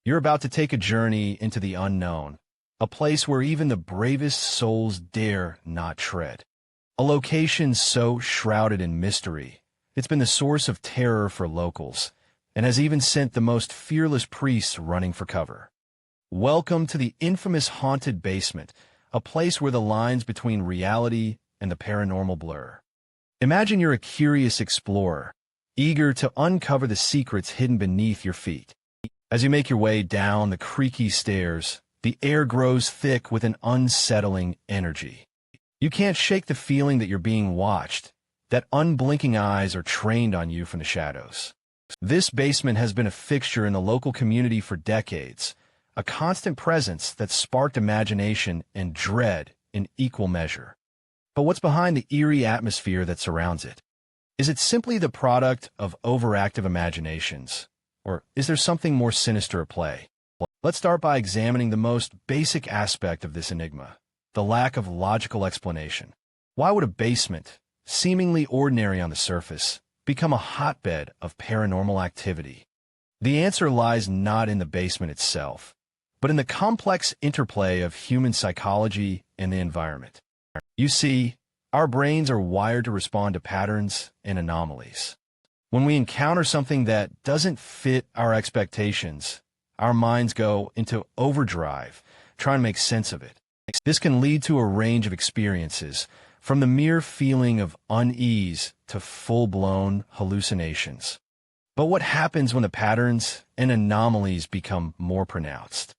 You're about to take a journey into the unknown, a place where even the bravest souls dare not tread. A location so shrouded in mystery, it's been the source of terror for locals, and has even sent the most fearless priests running for cover. Welcome to the infamous haunted basement, a place where the lines between reality and the paranormal blur. Imagine you're a curious explorer, eager to uncover the secrets hidden beneath your feet. As you make your way down the creaky stairs, the air grows thick with an unsettling energy. You can't shake the feeling that you're being watched, that unblinking eyes are trained on you from the shadows. This basement has been a fixture in the local community for decades, a constant presence that sparked imagination and dread in equal measure. But what's behind the eerie atmosphere that surrounds it? Is it simply the product of overactive imaginations? Or is there something more sinister at play? Let's start by examining the most basic aspect of this enigma, the lack of logical explanation. Why would a basement, seemingly ordinary on the surface, become a hotbed of paranormal activity? The answer lies not in the basement itself, but in the complex interplay of human psychology and the environment. You see, our brains are wired to respond to patterns and anomalies. When we encounter something that doesn't fit our expectations, our minds go into overdrive, trying to make sense of it. This can lead to a range of experiences, from the mere feeling of unease to full-blown hallucinations. But what happens when the patterns and anomalies become more pronounced?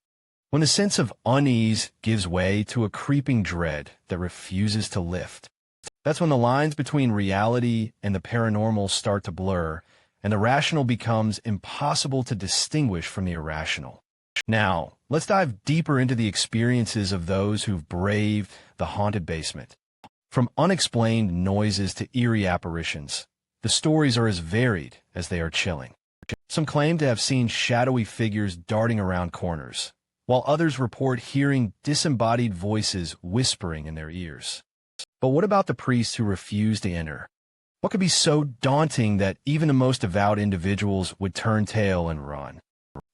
When the sense of unease gives way to a creeping dread that refuses to lift. That's when the lines between reality and the paranormal start to blur, and the rational becomes impossible to distinguish from the irrational. Now, let's dive deeper into the experiences of those who've braved the haunted basement. From unexplained noises to eerie apparitions, the stories are as varied as they are chilling. Some claim to have seen shadowy figures darting around corners, while others report hearing disembodied voices whispering in their ears. But what about the priests who refuse to enter? What could be so daunting that even the most devout individuals would turn tail and run?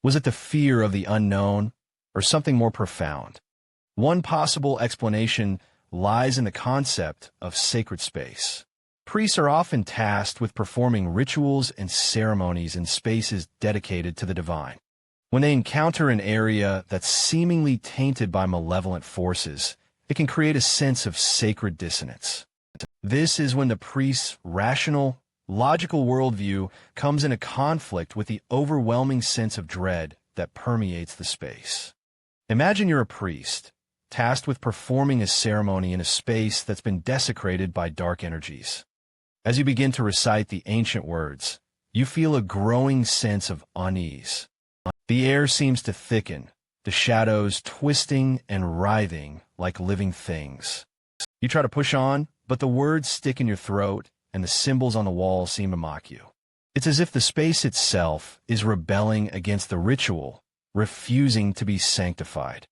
Was it the fear of the unknown, or something more profound? One possible explanation lies in the concept of sacred space. Priests are often tasked with performing rituals and ceremonies in spaces dedicated to the divine. When they encounter an area that's seemingly tainted by malevolent forces, it can create a sense of sacred dissonance. This is when the priest's rational, logical worldview comes into conflict with the overwhelming sense of dread that permeates the space. Imagine you're a priest, tasked with performing a ceremony in a space that's been desecrated by dark energies. As you begin to recite the ancient words, you feel a growing sense of unease. The air seems to thicken, the shadows twisting and writhing like living things. You try to push on, but the words stick in your throat, and the symbols on the wall seem to mock you. It's as if the space itself is rebelling against the ritual, refusing to be sanctified.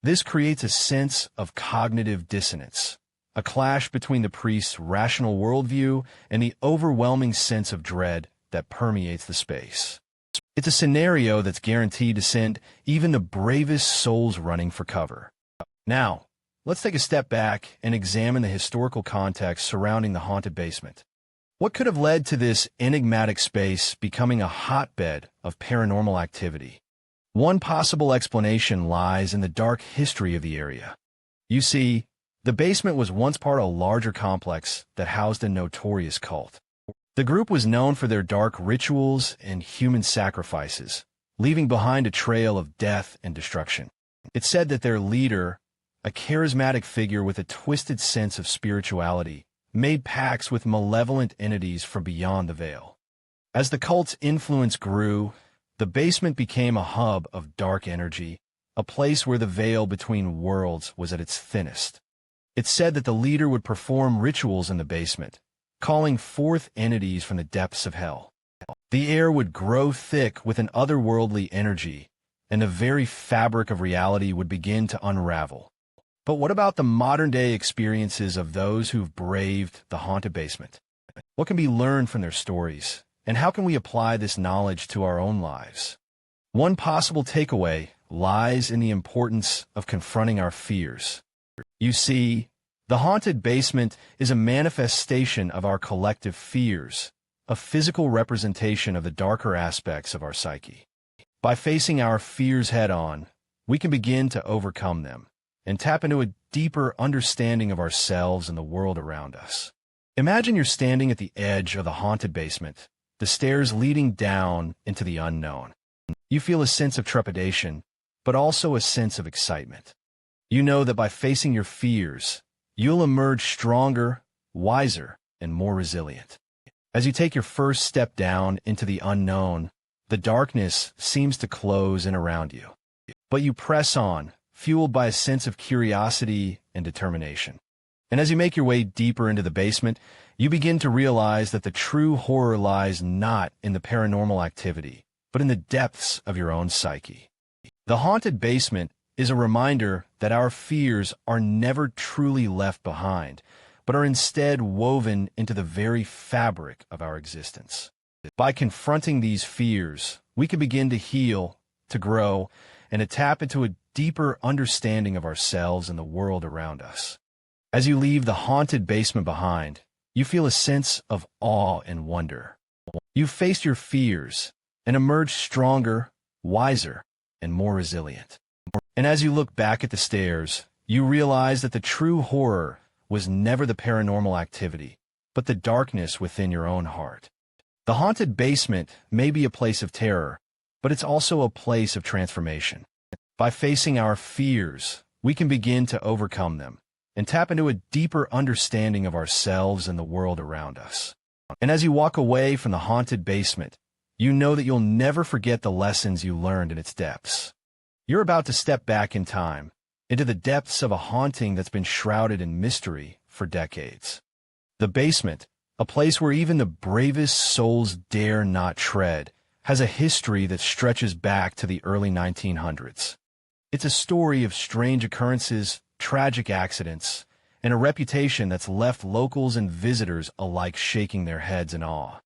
This creates a sense of cognitive dissonance, a clash between the priest's rational worldview and the overwhelming sense of dread that permeates the space. It's a scenario that's guaranteed to send even the bravest souls running for cover. Now, let's take a step back and examine the historical context surrounding the haunted basement. What could have led to this enigmatic space becoming a hotbed of paranormal activity? One possible explanation lies in the dark history of the area. You see, the basement was once part of a larger complex that housed a notorious cult. The group was known for their dark rituals and human sacrifices, leaving behind a trail of death and destruction. It's said that their leader, a charismatic figure with a twisted sense of spirituality, made pacts with malevolent entities from beyond the veil. As the cult's influence grew, the basement became a hub of dark energy, a place where the veil between worlds was at its thinnest. It's said that the leader would perform rituals in the basement, calling forth entities from the depths of hell. The air would grow thick with an otherworldly energy, and the very fabric of reality would begin to unravel. But what about the modern-day experiences of those who've braved the haunted basement? What can be learned from their stories, and how can we apply this knowledge to our own lives? One possible takeaway lies in the importance of confronting our fears. You see, the haunted basement is a manifestation of our collective fears, a physical representation of the darker aspects of our psyche. By facing our fears head-on, we can begin to overcome them and tap into a deeper understanding of ourselves and the world around us. Imagine you're standing at the edge of the haunted basement, the stairs leading down into the unknown. You feel a sense of trepidation, but also a sense of excitement. You know that by facing your fears, you'll emerge stronger, wiser, and more resilient. As you take your first step down into the unknown, the darkness seems to close in around you. But you press on, fueled by a sense of curiosity and determination. And as you make your way deeper into the basement, you begin to realize that the true horror lies not in the paranormal activity, but in the depths of your own psyche. The haunted basement is a reminder that our fears are never truly left behind, but are instead woven into the very fabric of our existence. By confronting these fears, we can begin to heal, to grow, and to tap into a deeper understanding of ourselves and the world around us. As you leave the haunted basement behind, you feel a sense of awe and wonder. You've faced your fears and emerged stronger, wiser, and more resilient. And as you look back at the stairs, you realize that the true horror was never the paranormal activity, but the darkness within your own heart. The haunted basement may be a place of terror, but it's also a place of transformation. By facing our fears, we can begin to overcome them and tap into a deeper understanding of ourselves and the world around us. And as you walk away from the haunted basement, you know that you'll never forget the lessons you learned in its depths. You're about to step back in time, into the depths of a haunting that's been shrouded in mystery for decades. The basement, a place where even the bravest souls dare not tread, has a history that stretches back to the early 1900s. It's a story of strange occurrences, tragic accidents, and a reputation that's left locals and visitors alike shaking their heads in awe.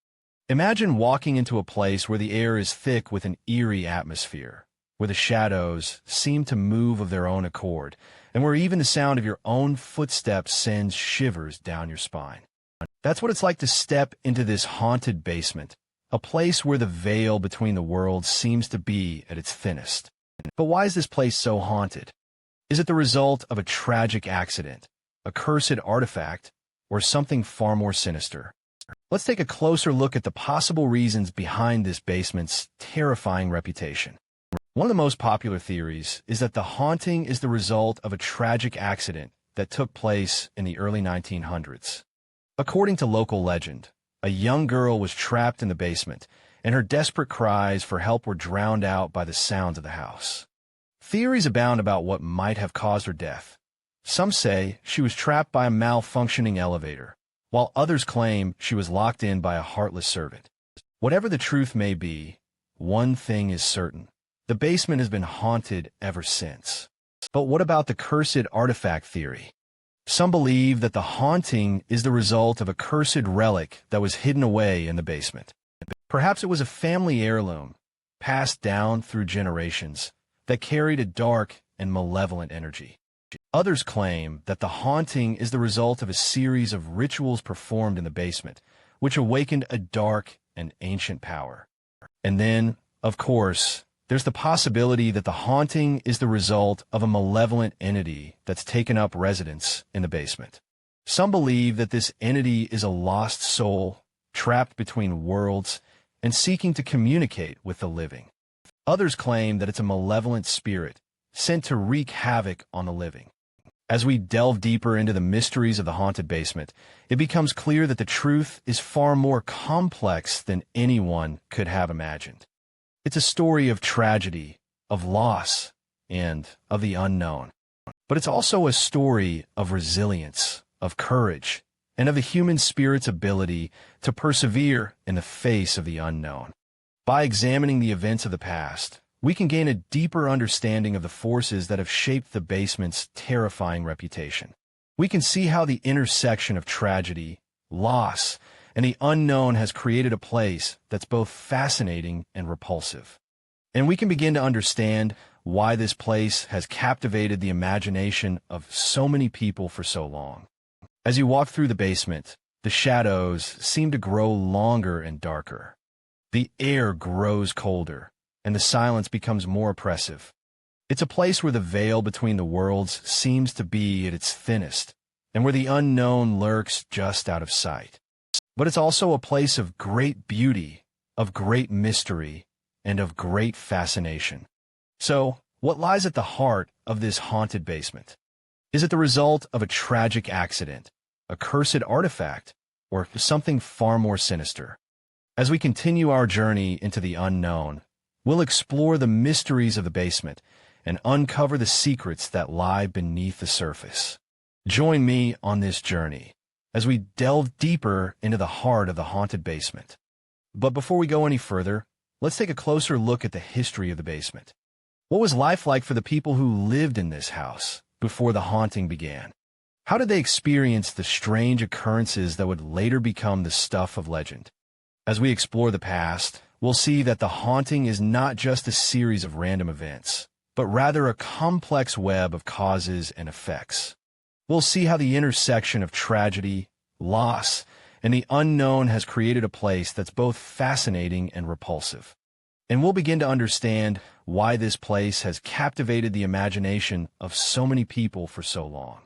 Imagine walking into a place where the air is thick with an eerie atmosphere, where the shadows seem to move of their own accord, and where even the sound of your own footsteps sends shivers down your spine. That's what it's like to step into this haunted basement, a place where the veil between the worlds seems to be at its thinnest. But why is this place so haunted? Is it the result of a tragic accident, a cursed artifact, or something far more sinister? Let's take a closer look at the possible reasons behind this basement's terrifying reputation. One of the most popular theories is that the haunting is the result of a tragic accident that took place in the early 1900s. According to local legend, a young girl was trapped in the basement, and her desperate cries for help were drowned out by the sounds of the house. Theories abound about what might have caused her death. Some say she was trapped by a malfunctioning elevator, while others claim she was locked in by a heartless servant. Whatever the truth may be, one thing is certain. The basement has been haunted ever since. But what about the cursed artifact theory? Some believe that the haunting is the result of a cursed relic that was hidden away in the basement. Perhaps it was a family heirloom, passed down through generations, that carried a dark and malevolent energy. Others claim that the haunting is the result of a series of rituals performed in the basement, which awakened a dark and ancient power. And then, of course, there's the possibility that the haunting is the result of a malevolent entity that's taken up residence in the basement. Some believe that this entity is a lost soul, trapped between worlds, and seeking to communicate with the living. Others claim that it's a malevolent spirit, sent to wreak havoc on the living. As we delve deeper into the mysteries of the haunted basement, it becomes clear that the truth is far more complex than anyone could have imagined. It's a story of tragedy, of loss, and of the unknown. But it's also a story of resilience, of courage, and of the human spirit's ability to persevere in the face of the unknown. By examining the events of the past, we can gain a deeper understanding of the forces that have shaped the basement's terrifying reputation. We can see how the intersection of tragedy, loss, and the unknown has created a place that's both fascinating and repulsive. And we can begin to understand why this place has captivated the imagination of so many people for so long. As you walk through the basement, the shadows seem to grow longer and darker. The air grows colder, and the silence becomes more oppressive. It's a place where the veil between the worlds seems to be at its thinnest, and where the unknown lurks just out of sight. But it's also a place of great beauty, of great mystery, and of great fascination. So, what lies at the heart of this haunted basement? Is it the result of a tragic accident, a cursed artifact, or something far more sinister? As we continue our journey into the unknown, we'll explore the mysteries of the basement and uncover the secrets that lie beneath the surface. Join me on this journey as we delve deeper into the heart of the haunted basement. But before we go any further, let's take a closer look at the history of the basement. What was life like for the people who lived in this house before the haunting began? How did they experience the strange occurrences that would later become the stuff of legend? As we explore the past, we'll see that the haunting is not just a series of random events, but rather a complex web of causes and effects. We'll see how the intersection of tragedy, loss, and the unknown has created a place that's both fascinating and repulsive. And we'll begin to understand why this place has captivated the imagination of so many people for so long.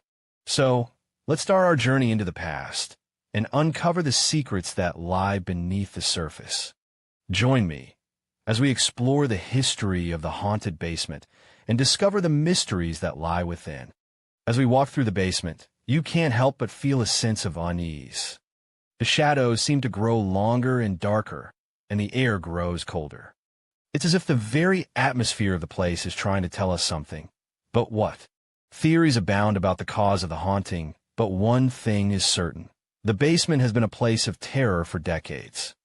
So, let's start our journey into the past and uncover the secrets that lie beneath the surface. Join me as we explore the history of the haunted basement and discover the mysteries that lie within. As we walk through the basement, you can't help but feel a sense of unease. The shadows seem to grow longer and darker, and the air grows colder. It's as if the very atmosphere of the place is trying to tell us something. But what? Theories abound about the cause of the haunting, but one thing is certain. The basement has been a place of terror for decades.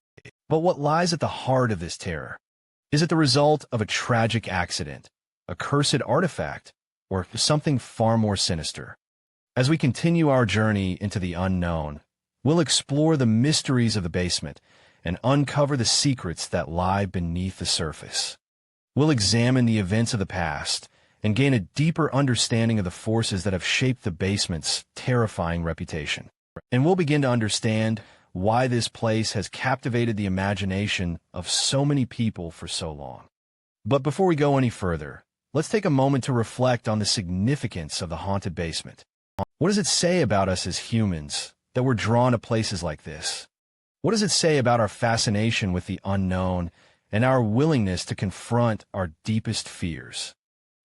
But what lies at the heart of this terror? Is it the result of a tragic accident, a cursed artifact, or something far more sinister? As we continue our journey into the unknown, we'll explore the mysteries of the basement and uncover the secrets that lie beneath the surface. We'll examine the events of the past and gain a deeper understanding of the forces that have shaped the basement's terrifying reputation. And we'll begin to understand why this place has captivated the imagination of so many people for so long. But before we go any further, let's take a moment to reflect on the significance of the haunted basement. What does it say about us as humans that we're drawn to places like this? What does it say about our fascination with the unknown and our willingness to confront our deepest fears?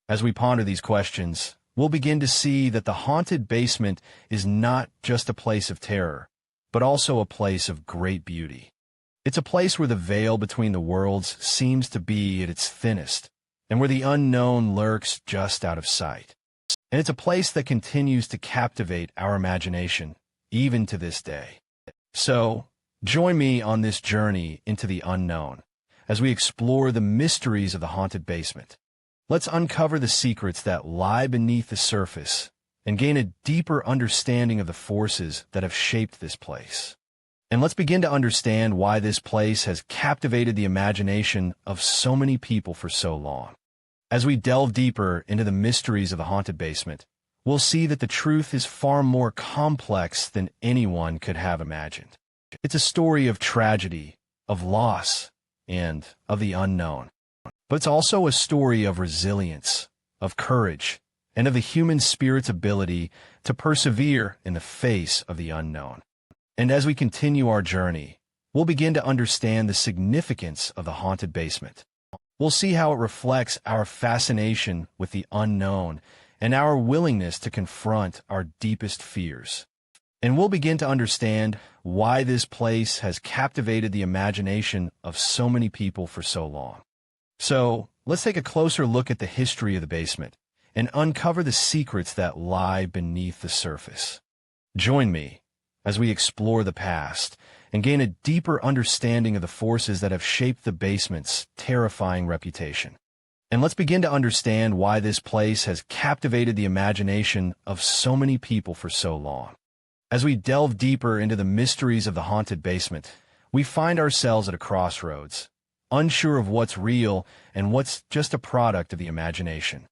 As we ponder these questions, we'll begin to see that the haunted basement is not just a place of terror, but also a place of great beauty. It's a place where the veil between the worlds seems to be at its thinnest, and where the unknown lurks just out of sight. And it's a place that continues to captivate our imagination, even to this day. So, join me on this journey into the unknown, as we explore the mysteries of the haunted basement. Let's uncover the secrets that lie beneath the surface and gain a deeper understanding of the forces that have shaped this place. And let's begin to understand why this place has captivated the imagination of so many people for so long. As we delve deeper into the mysteries of the haunted basement, we'll see that the truth is far more complex than anyone could have imagined. It's a story of tragedy, of loss, and of the unknown. But it's also a story of resilience, of courage, and of the human spirit's ability to persevere in the face of the unknown. And as we continue our journey, we'll begin to understand the significance of the haunted basement. We'll see how it reflects our fascination with the unknown and our willingness to confront our deepest fears. And we'll begin to understand why this place has captivated the imagination of so many people for so long. So, let's take a closer look at the history of the basement and uncover the secrets that lie beneath the surface. Join me as we explore the past and gain a deeper understanding of the forces that have shaped the basement's terrifying reputation. And let's begin to understand why this place has captivated the imagination of so many people for so long. As we delve deeper into the mysteries of the haunted basement, we find ourselves at a crossroads, unsure of what's real and what's just a product of the imagination.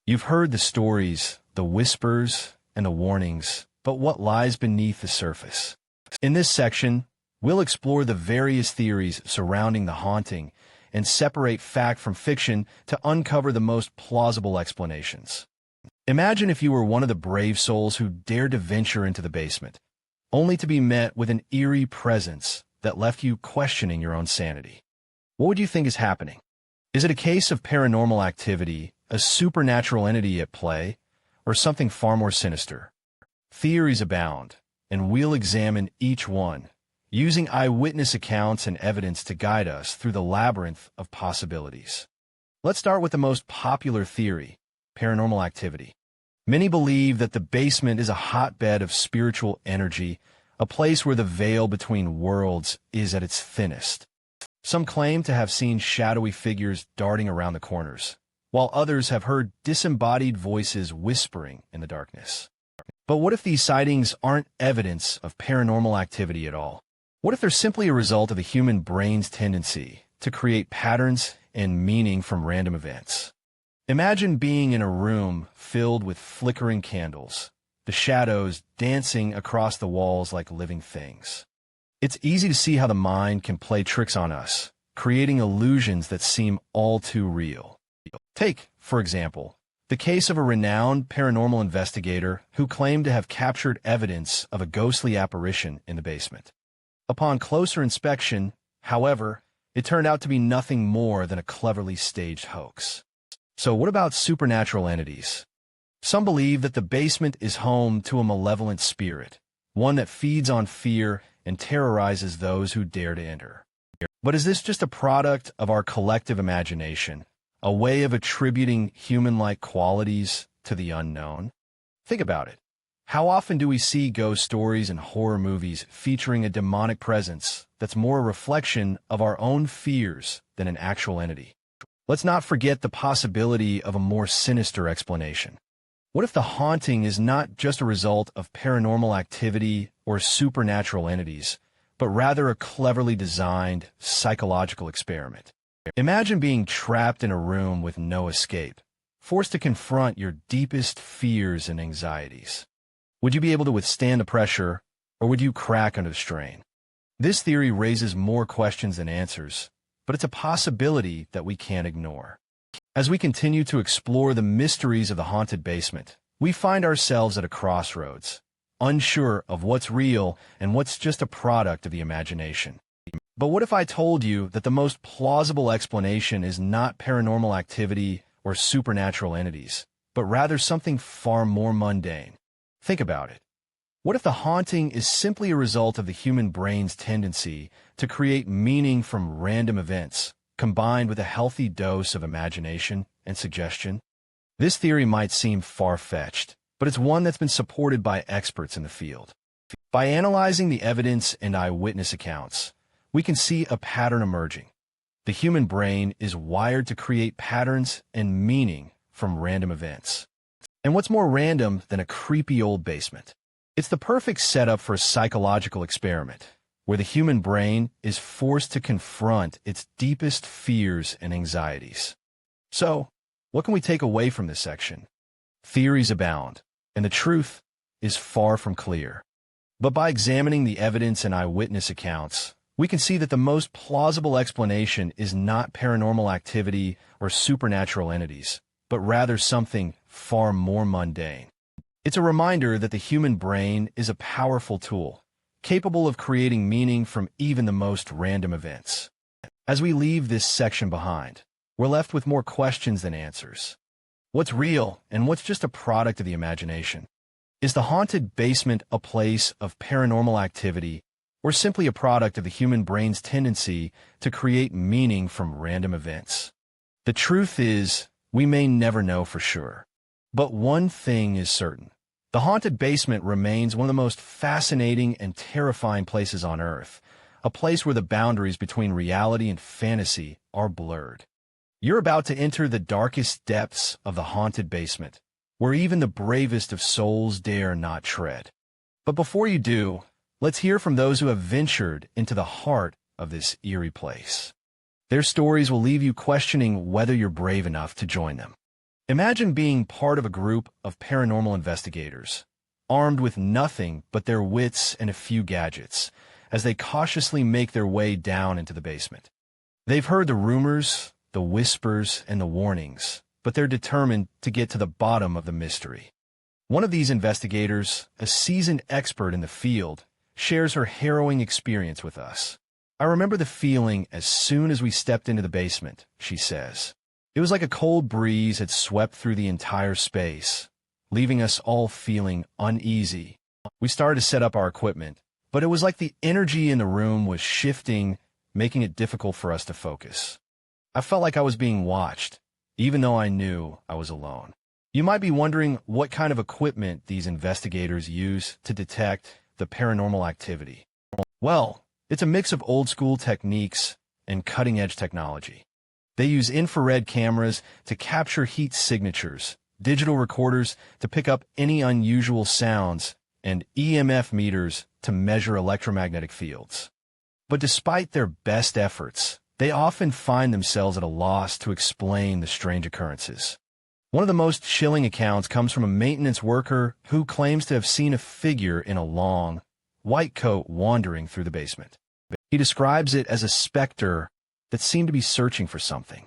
You've heard the stories, the whispers, and the warnings, but what lies beneath the surface? In this section, we'll explore the various theories surrounding the haunting and separate fact from fiction to uncover the most plausible explanations. Imagine if you were one of the brave souls who dared to venture into the basement, only to be met with an eerie presence that left you questioning your own sanity. What would you think is happening? Is it a case of paranormal activity, a supernatural entity at play, or something far more sinister? Theories abound, and we'll examine each one, using eyewitness accounts and evidence to guide us through the labyrinth of possibilities. Let's start with the most popular theory, paranormal activity. Many believe that the basement is a hotbed of spiritual energy, a place where the veil between worlds is at its thinnest. Some claim to have seen shadowy figures darting around the corners, while others have heard disembodied voices whispering in the darkness. But what if these sightings aren't evidence of paranormal activity at all? What if they're simply a result of the human brain's tendency to create patterns and meaning from random events? Imagine being in a room filled with flickering candles, the shadows dancing across the walls like living things. It's easy to see how the mind can play tricks on us, creating illusions that seem all too real. Take, for example, the case of a renowned paranormal investigator who claimed to have captured evidence of a ghostly apparition in the basement. Upon closer inspection, however, it turned out to be nothing more than a cleverly staged hoax. So what about supernatural entities? Some believe that the basement is home to a malevolent spirit, one that feeds on fear and terrorizes those who dare to enter. But is this just a product of our collective imagination, a way of attributing human-like qualities to the unknown? Think about it. How often do we see ghost stories and horror movies featuring a demonic presence that's more a reflection of our own fears than an actual entity? Let's not forget the possibility of a more sinister explanation. What if the haunting is not just a result of paranormal activity or supernatural entities, but rather a cleverly designed psychological experiment? Imagine being trapped in a room with no escape, forced to confront your deepest fears and anxieties. Would you be able to withstand the pressure, or would you crack under the strain? This theory raises more questions than answers, but it's a possibility that we can't ignore. As we continue to explore the mysteries of the haunted basement, we find ourselves at a crossroads, unsure of what's real and what's just a product of the imagination. But what if I told you that the most plausible explanation is not paranormal activity or supernatural entities, but rather something far more mundane? Think about it. What if the haunting is simply a result of the human brain's tendency to create meaning from random events, combined with a healthy dose of imagination and suggestion? This theory might seem far-fetched, but it's one that's been supported by experts in the field. By analyzing the evidence and eyewitness accounts, we can see a pattern emerging. The human brain is wired to create patterns and meaning from random events. And what's more random than a creepy old basement? It's the perfect setup for a psychological experiment, where the human brain is forced to confront its deepest fears and anxieties. So, what can we take away from this section? Theories abound, and the truth is far from clear. But by examining the evidence and eyewitness accounts, we can see that the most plausible explanation is not paranormal activity or supernatural entities, but rather something far more mundane. It's a reminder that the human brain is a powerful tool, capable of creating meaning from even the most random events. As we leave this section behind, we're left with more questions than answers. What's real and what's just a product of the imagination? Is the haunted basement a place of paranormal activity or simply a product of the human brain's tendency to create meaning from random events? The truth is, we may never know for sure. But one thing is certain. The haunted basement remains one of the most fascinating and terrifying places on Earth, a place where the boundaries between reality and fantasy are blurred. You're about to enter the darkest depths of the haunted basement, where even the bravest of souls dare not tread. But before you do, let's hear from those who have ventured into the heart of this eerie place. Their stories will leave you questioning whether you're brave enough to join them. Imagine being part of a group of paranormal investigators, armed with nothing but their wits and a few gadgets, as they cautiously make their way down into the basement. They've heard the rumors, the whispers, and the warnings, but they're determined to get to the bottom of the mystery. One of these investigators, a seasoned expert in the field, shares her harrowing experience with us. "I remember the feeling as soon as we stepped into the basement," she says. "It was like a cold breeze had swept through the entire space, leaving us all feeling uneasy. We started to set up our equipment, but it was like the energy in the room was shifting, making it difficult for us to focus. I felt like I was being watched, even though I knew I was alone." You might be wondering what kind of equipment these investigators use to detect the paranormal activity. Well, it's a mix of old-school techniques and cutting-edge technology. They use infrared cameras to capture heat signatures, digital recorders to pick up any unusual sounds, and EMF meters to measure electromagnetic fields. But despite their best efforts, they often find themselves at a loss to explain the strange occurrences. One of the most chilling accounts comes from a maintenance worker who claims to have seen a figure in a long, white coat wandering through the basement. He describes it as a specter that seemed to be searching for something.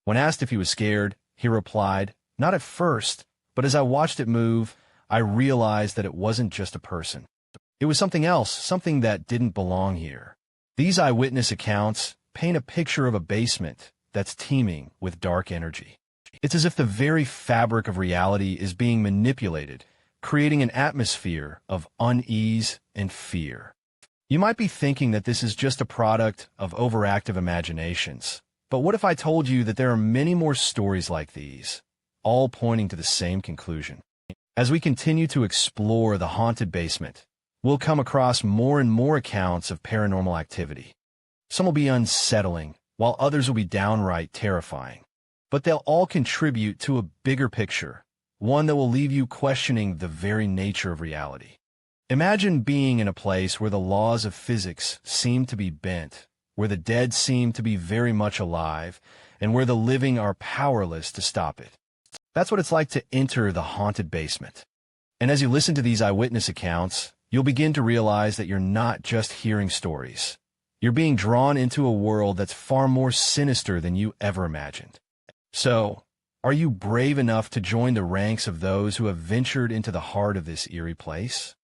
When asked if he was scared, he replied, "Not at first, but as I watched it move, I realized that it wasn't just a person. It was something else, something that didn't belong here." These eyewitness accounts paint a picture of a basement that's teeming with dark energy. It's as if the very fabric of reality is being manipulated, creating an atmosphere of unease and fear. You might be thinking that this is just a product of overactive imaginations, but what if I told you that there are many more stories like these, all pointing to the same conclusion? As we continue to explore the haunted basement, we'll come across more and more accounts of paranormal activity. Some will be unsettling, while others will be downright terrifying. But they'll all contribute to a bigger picture, one that will leave you questioning the very nature of reality. Imagine being in a place where the laws of physics seem to be bent, where the dead seem to be very much alive, and where the living are powerless to stop it. That's what it's like to enter the haunted basement. And as you listen to these eyewitness accounts, you'll begin to realize that you're not just hearing stories. You're being drawn into a world that's far more sinister than you ever imagined. So, are you brave enough to join the ranks of those who have ventured into the heart of this eerie place?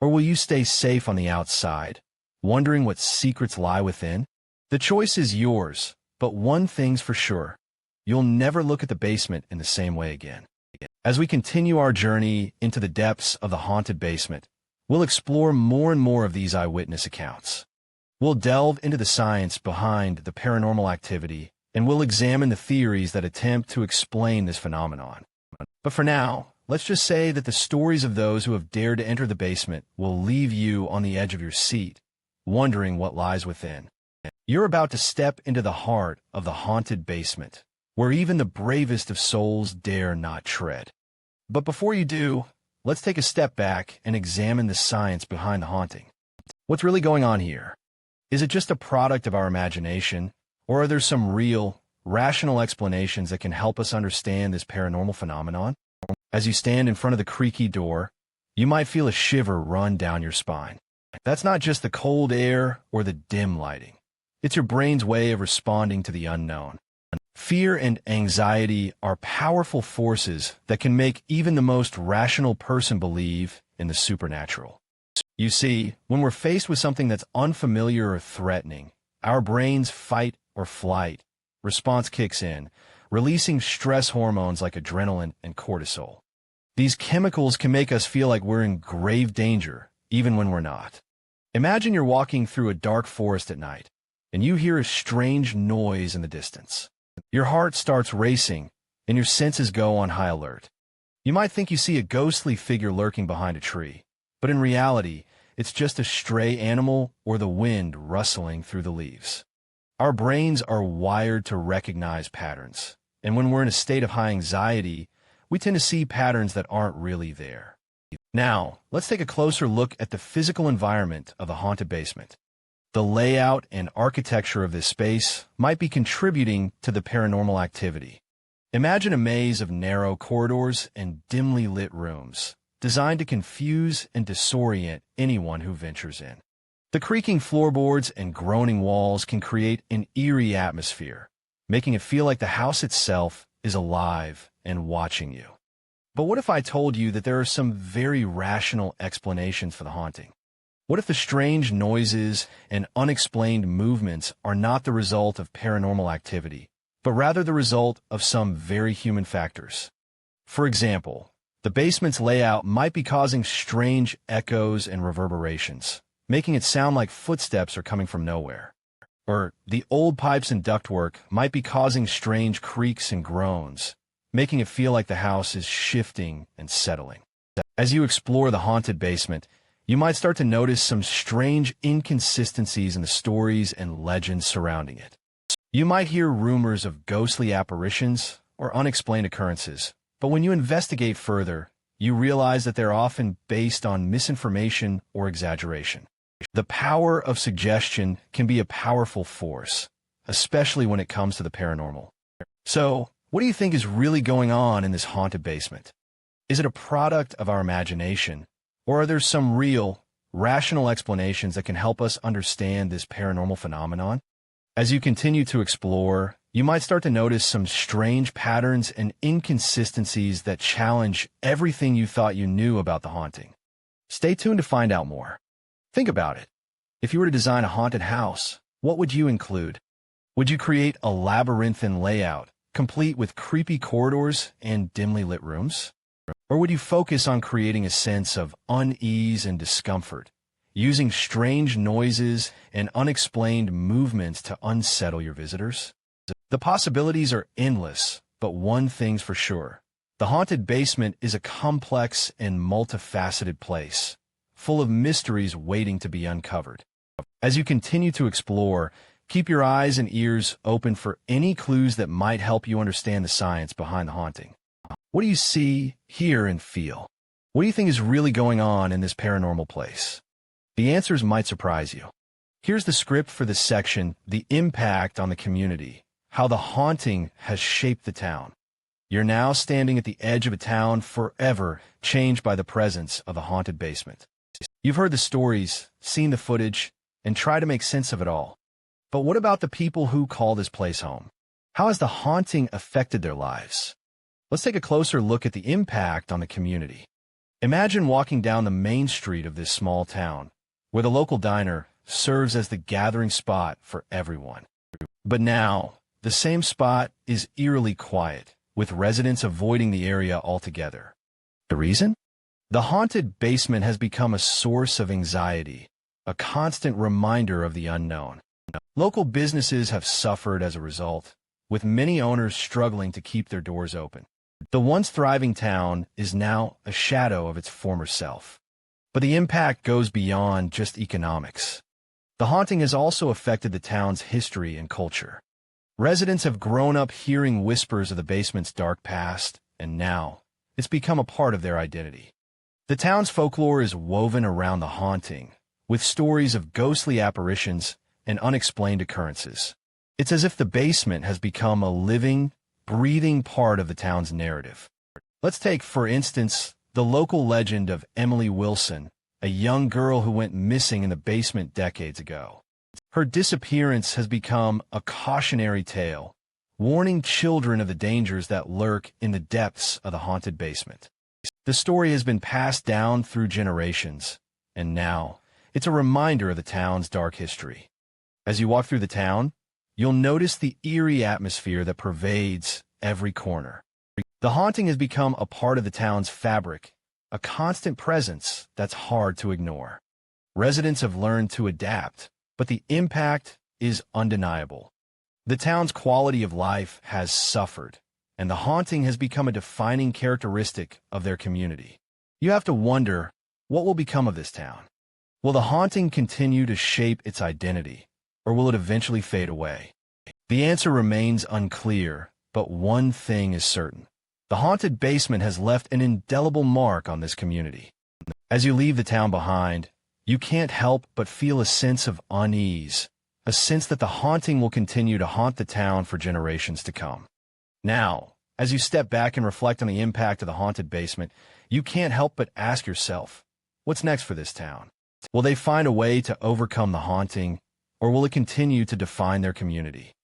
Or will you stay safe on the outside, wondering what secrets lie within? The choice is yours, but one thing's for sure. You'll never look at the basement in the same way again. As we continue our journey into the depths of the haunted basement, we'll explore more and more of these eyewitness accounts. We'll delve into the science behind the paranormal activity, and we'll examine the theories that attempt to explain this phenomenon. But for now, let's just say that the stories of those who have dared to enter the basement will leave you on the edge of your seat, wondering what lies within. You're about to step into the heart of the haunted basement, where even the bravest of souls dare not tread. But before you do, let's take a step back and examine the science behind the haunting. What's really going on here? Is it just a product of our imagination? Or are there some real, rational explanations that can help us understand this paranormal phenomenon? As you stand in front of the creaky door, you might feel a shiver run down your spine. That's not just the cold air or the dim lighting. It's your brain's way of responding to the unknown. Fear and anxiety are powerful forces that can make even the most rational person believe in the supernatural. You see, when we're faced with something that's unfamiliar or threatening, our brain's fight or flight response kicks in, releasing stress hormones like adrenaline and cortisol. These chemicals can make us feel like we're in grave danger, even when we're not. Imagine you're walking through a dark forest at night, and you hear a strange noise in the distance. Your heart starts racing, and your senses go on high alert. You might think you see a ghostly figure lurking behind a tree, but in reality, it's just a stray animal or the wind rustling through the leaves. Our brains are wired to recognize patterns, and when we're in a state of high anxiety, we tend to see patterns that aren't really there. Now, let's take a closer look at the physical environment of the haunted basement. The layout and architecture of this space might be contributing to the paranormal activity. Imagine a maze of narrow corridors and dimly lit rooms, designed to confuse and disorient anyone who ventures in. The creaking floorboards and groaning walls can create an eerie atmosphere, making it feel like the house itself is alive and watching you. But what if I told you that there are some very rational explanations for the haunting? What if the strange noises and unexplained movements are not the result of paranormal activity, but rather the result of some very human factors? For example, the basement's layout might be causing strange echoes and reverberations, making it sound like footsteps are coming from nowhere. Or the old pipes and ductwork might be causing strange creaks and groans, making it feel like the house is shifting and settling. As you explore the haunted basement, you might start to notice some strange inconsistencies in the stories and legends surrounding it. You might hear rumors of ghostly apparitions or unexplained occurrences, but when you investigate further, you realize that they're often based on misinformation or exaggeration. The power of suggestion can be a powerful force, especially when it comes to the paranormal. So, what do you think is really going on in this haunted basement? Is it a product of our imagination? Or are there some real, rational explanations that can help us understand this paranormal phenomenon? As you continue to explore, you might start to notice some strange patterns and inconsistencies that challenge everything you thought you knew about the haunting. Stay tuned to find out more. Think about it. If you were to design a haunted house, what would you include? Would you create a labyrinthine layout, complete with creepy corridors and dimly lit rooms? Or would you focus on creating a sense of unease and discomfort, using strange noises and unexplained movements to unsettle your visitors? The possibilities are endless, but one thing's for sure. The haunted basement is a complex and multifaceted place, full of mysteries waiting to be uncovered. As you continue to explore, keep your eyes and ears open for any clues that might help you understand the science behind the haunting. What do you see, hear, and feel? What do you think is really going on in this paranormal place? The answers might surprise you. Here's the script for this section: the impact on the community, how the haunting has shaped the town. You're now standing at the edge of a town forever changed by the presence of a haunted basement. You've heard the stories, seen the footage, and tried to make sense of it all. But what about the people who call this place home? How has the haunting affected their lives? Let's take a closer look at the impact on the community. Imagine walking down the main street of this small town, where the local diner serves as the gathering spot for everyone. But now, the same spot is eerily quiet, with residents avoiding the area altogether. The reason? The haunted basement has become a source of anxiety, a constant reminder of the unknown. Local businesses have suffered as a result, with many owners struggling to keep their doors open. The once thriving town is now a shadow of its former self. But the impact goes beyond just economics. The haunting has also affected the town's history and culture. Residents have grown up hearing whispers of the basement's dark past, and now it's become a part of their identity. The town's folklore is woven around the haunting, with stories of ghostly apparitions and unexplained occurrences. It's as if the basement has become a living, breathing part of the town's narrative. Let's take, for instance, the local legend of Emily Wilson, a young girl who went missing in the basement decades ago. Her disappearance has become a cautionary tale, warning children of the dangers that lurk in the depths of the haunted basement. The story has been passed down through generations, and now it's a reminder of the town's dark history. As you walk through the town, you'll notice the eerie atmosphere that pervades every corner. The haunting has become a part of the town's fabric, a constant presence that's hard to ignore. Residents have learned to adapt, but the impact is undeniable. The town's quality of life has suffered, and the haunting has become a defining characteristic of their community. You have to wonder, what will become of this town? Will the haunting continue to shape its identity, or will it eventually fade away? The answer remains unclear, but one thing is certain. The haunted basement has left an indelible mark on this community. As you leave the town behind, You can't help but feel a sense of unease, a sense that the haunting will continue to haunt the town for generations to come. Now, as you step back and reflect on the impact of the haunted basement, you can't help but ask yourself, what's next for this town? Will they find a way to overcome the haunting, or will it continue to define their community?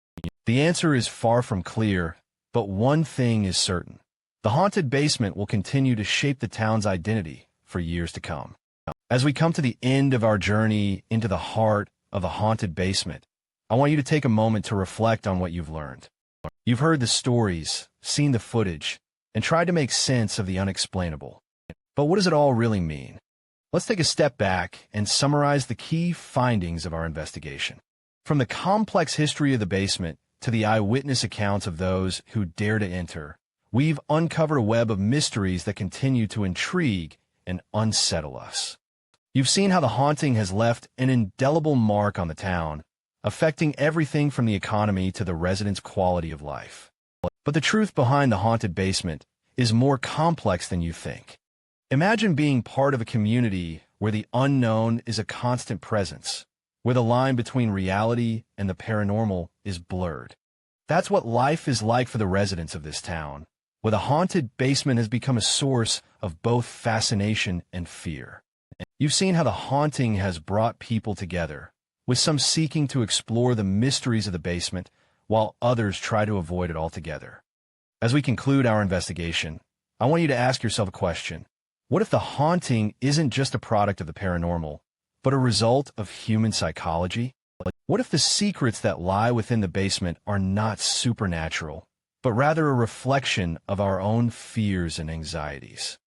The answer is far from clear, but one thing is certain. The haunted basement will continue to shape the town's identity for years to come. As we come to the end of our journey into the heart of the haunted basement, I want you to take a moment to reflect on what you've learned. You've heard the stories, seen the footage, and tried to make sense of the unexplainable. But what does it all really mean? Let's take a step back and summarize the key findings of our investigation. From the complex history of the basement to the eyewitness accounts of those who dare to enter, we've uncovered a web of mysteries that continue to intrigue and unsettle us. You've seen how the haunting has left an indelible mark on the town, affecting everything from the economy to the residents' quality of life. But the truth behind the haunted basement is more complex than you think. Imagine being part of a community where the unknown is a constant presence, where the line between reality and the paranormal is blurred. That's what life is like for the residents of this town, where the haunted basement has become a source of both fascination and fear. You've seen how the haunting has brought people together, with some seeking to explore the mysteries of the basement, while others try to avoid it altogether. As we conclude our investigation, I want you to ask yourself a question. What if the haunting isn't just a product of the paranormal, but a result of human psychology? What if the secrets that lie within the basement are not supernatural, but rather a reflection of our own fears and anxieties?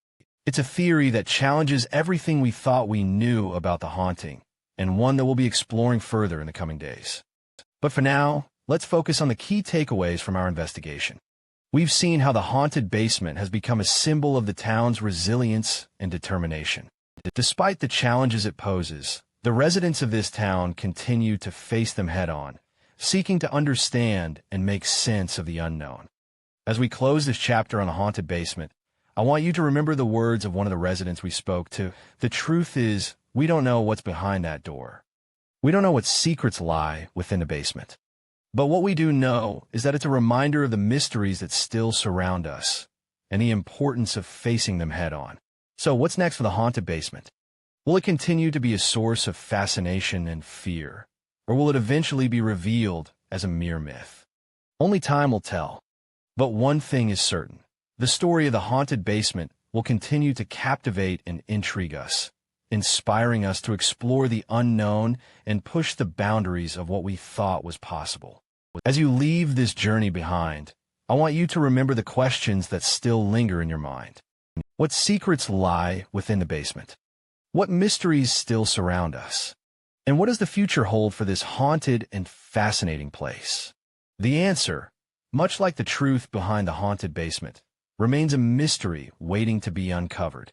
It's a theory that challenges everything we thought we knew about the haunting, and one that we'll be exploring further in the coming days. But for now, let's focus on the key takeaways from our investigation. We've seen how the haunted basement has become a symbol of the town's resilience and determination. Despite the challenges it poses, the residents of this town continue to face them head-on, seeking to understand and make sense of the unknown. As we close this chapter on the haunted basement, I want you to remember the words of one of the residents we spoke to. The truth is, we don't know what's behind that door. We don't know what secrets lie within the basement. But what we do know is that it's a reminder of the mysteries that still surround us and the importance of facing them head-on. So what's next for the haunted basement? Will it continue to be a source of fascination and fear, or will it eventually be revealed as a mere myth? Only time will tell. But one thing is certain. The story of the haunted basement will continue to captivate and intrigue us, inspiring us to explore the unknown and push the boundaries of what we thought was possible. As you leave this journey behind, I want you to remember the questions that still linger in your mind. What secrets lie within the basement? What mysteries still surround us? And what does the future hold for this haunted and fascinating place? The answer, much like the truth behind the haunted basement, remains a mystery waiting to be uncovered.